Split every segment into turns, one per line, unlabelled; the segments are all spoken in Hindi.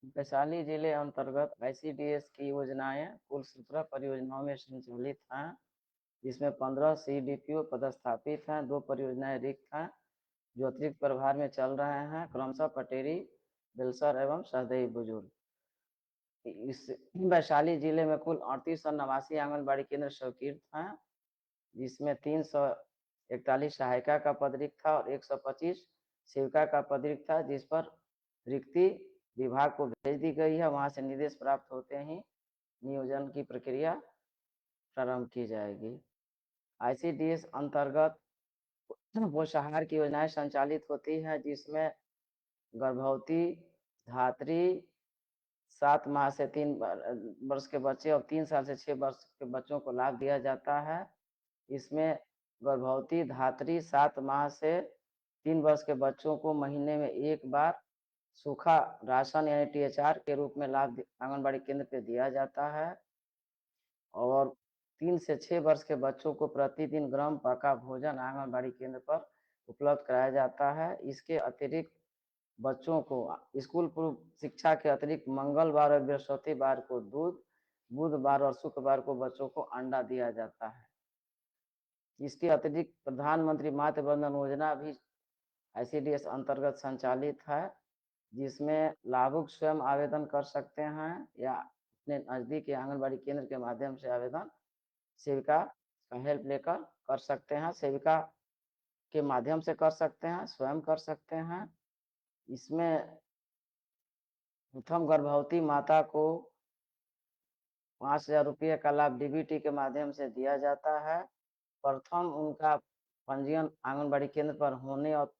वैशाली जिले अंतर्गत ICDS की योजनाएं कुल 17 परियोजनाओं में संचालित हैं, जिसमें 15 CDPO पदस्थापित हैं, 2 परियोजनाएं रिक्त हैं जो अतिरिक्त प्रभार में चल रहे हैं, क्रमशः पटेरी, बेलसर एवं सहदेई बुजुर्ग। इस वैशाली जिले में कुल 3889 आंगनबाड़ी केंद्र स्वीकृत हैं, जिसमें 341 सहायिका का पद रिक्त था और 125 सेविका का पद रिक्त था, जिस पर रिक्ति विभाग को भेज दी गई है। वहां से निर्देश प्राप्त होते ही नियोजन की प्रक्रिया प्रारंभ की जाएगी। ICDS अंतर्गत पोषाहार की योजनाएं संचालित होती है, जिसमें गर्भवती, धात्री, 7 माह से 3 वर्ष के बच्चे और 3 साल से 6 वर्ष के बच्चों को लाभ दिया जाता है। इसमें गर्भवती, धात्री, 7 माह से 3 वर्ष के बच्चों को महीने में 1 बार सूखा राशन यानी THR के रूप में लाभ आंगनबाड़ी केंद्र पे दिया जाता है और 3 से 6 वर्ष के बच्चों को प्रतिदिन गर्म पका भोजन आंगनबाड़ी केंद्र पर उपलब्ध कराया जाता है। इसके अतिरिक्त बच्चों को स्कूल पूर्व शिक्षा के अतिरिक्त मंगलवार और बृहस्पतिवार को दूध, बुधवार और शुक्रवार को बच्चों को अंडा दिया जाता है। इसके अतिरिक्त प्रधानमंत्री मातृ वंदन योजना भी ICDS अंतर्गत संचालित है, जिसमें लाभुक स्वयं आवेदन कर सकते हैं या अपने नजदीक के आंगनबाड़ी केंद्र के माध्यम से आवेदन सेविका का हेल्प लेकर कर सकते हैं, सेविका के माध्यम से कर सकते हैं, स्वयं कर सकते हैं। इसमें प्रथम गर्भवती माता को 5,000 रुपये का लाभ DBT के माध्यम से दिया जाता है। प्रथम उनका पंजीयन आंगनबाड़ी केंद्र पर होने और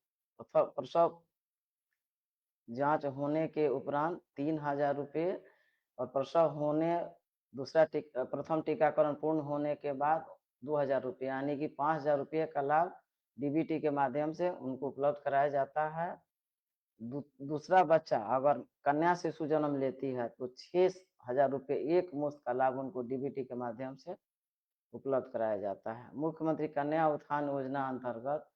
प्रसव जांच होने के उपरांत 3,000 रुपये और प्रसव होने प्रथम टीकाकरण पूर्ण होने के बाद 2,000 रुपये यानी कि 5,000 रुपये का लाभ DBT के माध्यम से उनको उपलब्ध कराया जाता है। दूसरा बच्चा अगर कन्या शिशु जन्म लेती है तो 6,000 रुपये एक मुश्त का लाभ उनको DBT के माध्यम से उपलब्ध कराया जाता है। मुख्यमंत्री कन्या उत्थान योजना अंतर्गत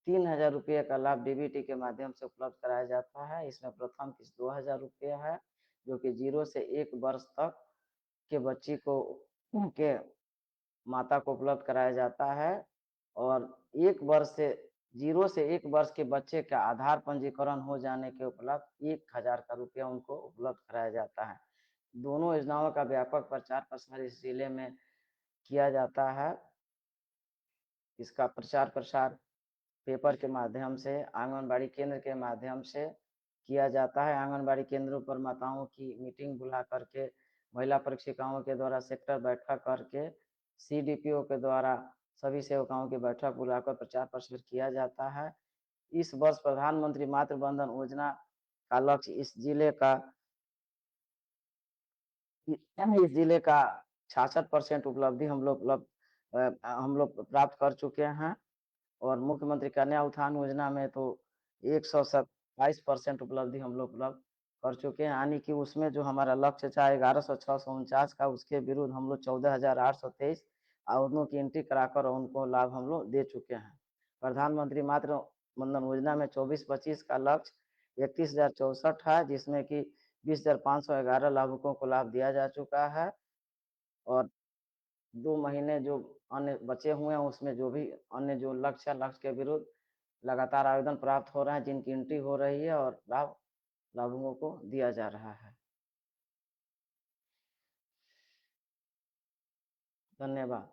3,000 रुपये का लाभ DBT के माध्यम से उपलब्ध कराया जाता है। इसमें प्रथम किस्त 2,000 रुपये है, जो कि 0 से 1 वर्ष तक के बच्ची को उनके माता को उपलब्ध कराया जाता है और 0 से 1 वर्ष के बच्चे का आधार पंजीकरण हो जाने के उपलब्ध 1,000 का रुपया उनको उपलब्ध कराया जाता है। दोनों योजनाओं का व्यापक प्रचार प्रसार इस जिले में किया जाता है। इसका प्रचार प्रसार पेपर के माध्यम से, आंगनबाड़ी केंद्र के माध्यम से किया जाता है। आंगनबाड़ी केंद्रों पर माताओं की मीटिंग बुला करके, महिला परीक्षिकाओं के द्वारा सेक्टर बैठक करके, CDPO के द्वारा सभी सेवकाओं की बैठक बुलाकर प्रचार प्रसार किया जाता है। इस वर्ष प्रधानमंत्री मातृ वंदन योजना का लक्ष्य इस जिले का 66% उपलब्धि हम लोग प्राप्त कर चुके हैं और मुख्यमंत्री कन्या उत्थान योजना में तो 127% उपलब्धि हम लोग उपलब्ध कर चुके हैं, यानी कि उसमें जो हमारा लक्ष्य था 11,649 का, उसके विरुद्ध हम लोग 14,823 आवेदनों की एंट्री कराकर उनको लाभ हम लोग दे चुके हैं। प्रधानमंत्री मातृ वंदन योजना में 24-25 का लक्ष्य 31,064 है, जिसमें कि 20,511 लाभुकों को लाभ दिया जा चुका है और 2 महीने जो अन्य बचे हुए हैं उसमें जो भी अन्य जो लक्ष्य के विरुद्ध लगातार आवेदन प्राप्त हो रहे हैं, जिनकी एंट्री हो रही है और लाभुकों को दिया जा रहा है। धन्यवाद।